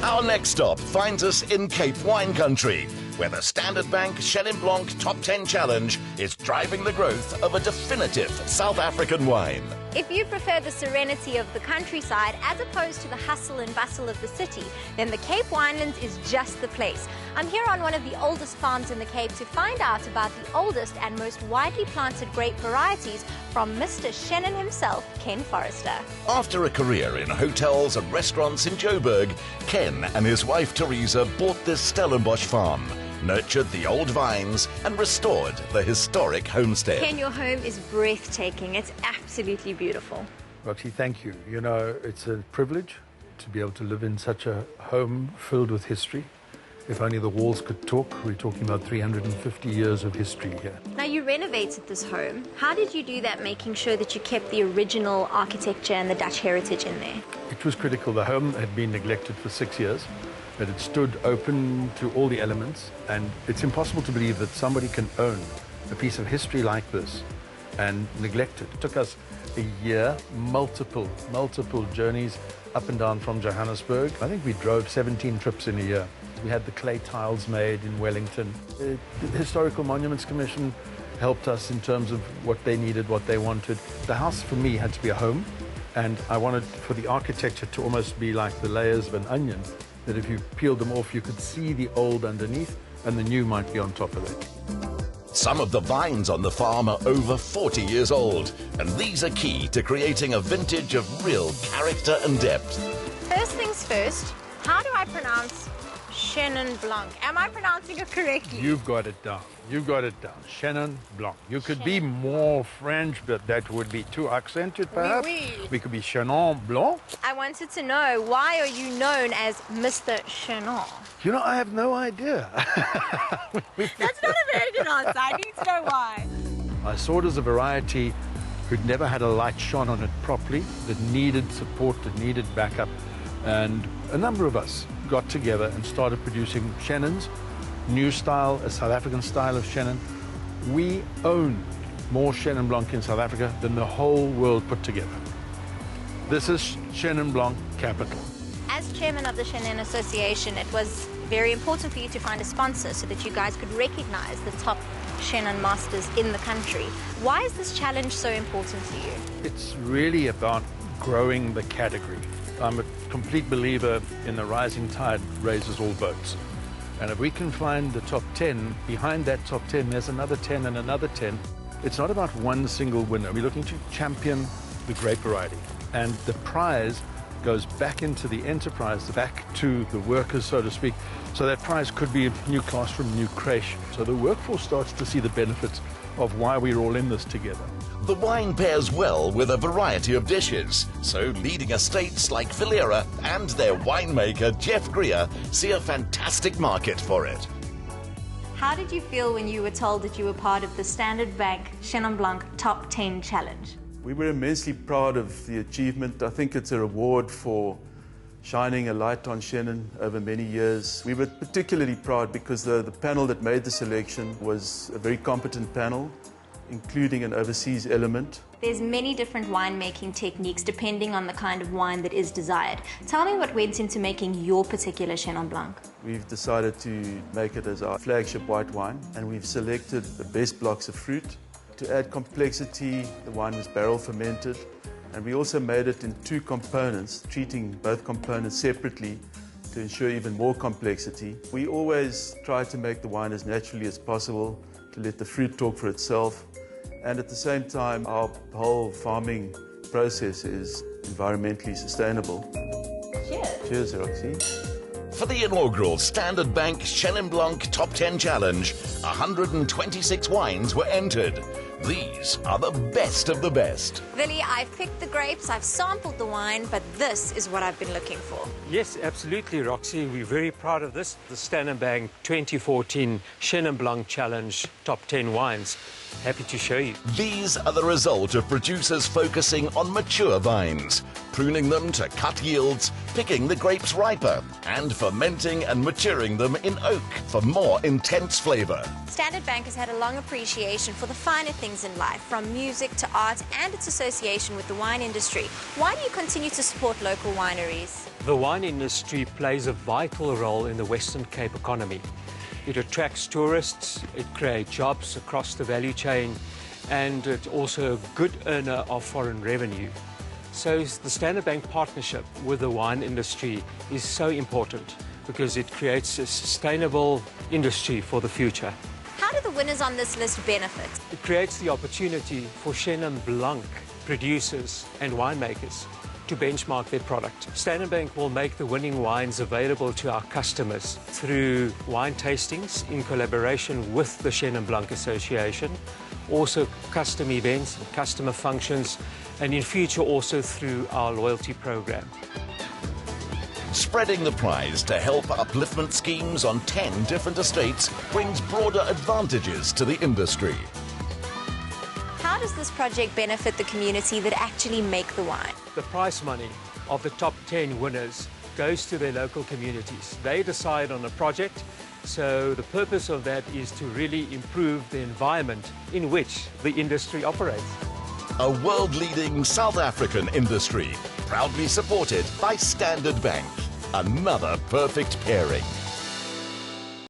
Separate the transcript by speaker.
Speaker 1: Our next stop finds us in Cape Wine Country, where the Standard Bank Chenin Blanc Top 10 Challenge is driving the growth of a definitive South African wine.
Speaker 2: If you prefer the serenity of the countryside as opposed to the hustle and bustle of the city, then the Cape Winelands is just the place. I'm here on one of the oldest farms in the Cape to find out about the oldest and most widely planted grape varieties from Mr. Chenin himself, Ken Forrester.
Speaker 1: After a career in hotels and restaurants in Joburg, Ken and his wife Teresa bought this Stellenbosch farm, nurtured the old vines and restored the historic homestead.
Speaker 2: Ken, your home is breathtaking. It's absolutely beautiful.
Speaker 3: Roxy, thank you. You know, it's a privilege to be able to live in such a home filled with history. If only the walls could talk. We're talking about 350 years of history here.
Speaker 2: Now, you renovated this home. How did you do that, making sure that you kept the original architecture and the Dutch heritage in there?
Speaker 3: It was critical. The home had been neglected for 6 years, but it stood open to all the elements, and it's impossible to believe that somebody can own a piece of history like this and neglect it. It took us a year, multiple journeys up and down from Johannesburg. I think we drove 17 trips in a year. We had the clay tiles made in Wellington. The Historical Monuments Commission helped us in terms of what they needed, what they wanted. The house for me had to be a home, and I wanted for the architecture to almost be like the layers of an onion, that if you peeled them off, you could see the old underneath and the new might be on top of it.
Speaker 1: Some of the vines on the farm are over 40 years old, and these are key to creating a vintage of real character and depth.
Speaker 2: First things first, how do I pronounce Chenin Blanc? Am I pronouncing it correctly?
Speaker 3: You've got it down. You've got it down. Chenin Blanc. You could be more French, but that would be too accented, perhaps.
Speaker 2: Oui, oui.
Speaker 3: We could be Chenin Blanc.
Speaker 2: I wanted to know, why are you known as Mr. Chenin?
Speaker 3: You know, I have no idea.
Speaker 2: That's not a very good answer. I need to know why.
Speaker 3: I saw it as a variety who'd never had a light shone on it properly, that needed support, that needed backup. And a number of us got together and started producing Chenins, new style, a South African style of Chenin. We own more Chenin Blanc in South Africa than the whole world put together. This is Chenin Blanc capital.
Speaker 2: As chairman of the Chenin Association, it was very important for you to find a sponsor so that you guys could recognize the top Chenin masters in the country. Why is this challenge so important to you?
Speaker 3: It's really about growing the category. I'm a complete believer in the rising tide raises all boats. And if we can find the top 10, behind that top 10, there's another 10 and another 10. It's not about one single winner. We're looking to champion the grape variety. And the prize goes back into the enterprise, back to the workers, so to speak. So that prize could be a new classroom, new creche. So the workforce starts to see the benefits of why we're all in this together.
Speaker 1: The wine pairs well with a variety of dishes, so leading estates like Valera and their winemaker Jeff Greer see a fantastic market for it.
Speaker 2: How did you feel when you were told that you were part of the Standard Bank Chenin Blanc Top 10 Challenge?
Speaker 4: We were immensely proud of the achievement. I think it's a reward for shining a light on Chenin over many years. We were particularly proud because the panel that made the selection was a very competent panel, including an overseas element.
Speaker 2: There's many different winemaking techniques depending on the kind of wine that is desired. Tell me what went into making your particular Chenin Blanc.
Speaker 4: We've decided to make it as our flagship white wine, and we've selected the best blocks of fruit. To add complexity, the wine was barrel fermented, and we also made it in two components, treating both components separately to ensure even more complexity. We always try to make the wine as naturally as possible, to let the fruit talk for itself, and at the same time our whole farming process is environmentally sustainable.
Speaker 2: Cheers.
Speaker 4: Cheers, Roxy.
Speaker 1: For the inaugural Standard Bank Chenin Blanc Top 10 Challenge, 126 wines were entered. These are the best of the best.
Speaker 2: Willie, I've picked the grapes, I've sampled the wine, but this is what I've been looking for.
Speaker 5: Yes, absolutely, Roxy. We're very proud of this. The Standard Bank 2014 Chenin Blanc Challenge Top 10 Wines. Happy to show you.
Speaker 1: These are the result of producers focusing on mature vines, pruning them to cut yields, picking the grapes riper, and fermenting and maturing them in oak for more intense flavor.
Speaker 2: Standard Bank has had a long appreciation for the finer things in life, from music to art and its association with the wine industry. Why do you continue to support local wineries?
Speaker 5: The wine industry plays a vital role in the Western Cape economy. It attracts tourists, it creates jobs across the value chain, and it's also a good earner of foreign revenue. So the Standard Bank partnership with the wine industry is so important because it creates a sustainable industry for the future.
Speaker 2: How do the winners on this list benefit?
Speaker 5: It creates the opportunity for Chenin Blanc producers and winemakers to benchmark their product. Standard Bank will make the winning wines available to our customers through wine tastings in collaboration with the Chenin Blanc Association, also custom events, customer functions, and in future also through our loyalty program.
Speaker 1: Spreading the prize to help upliftment schemes on 10 different estates brings broader advantages to the industry.
Speaker 2: How does this project benefit the community that actually make the wine?
Speaker 5: The prize money of the top 10 winners goes to their local communities. They decide on a project, so the purpose of that is to really improve the environment in which the industry operates.
Speaker 1: A world-leading South African industry, proudly supported by Standard Bank. Another perfect pairing.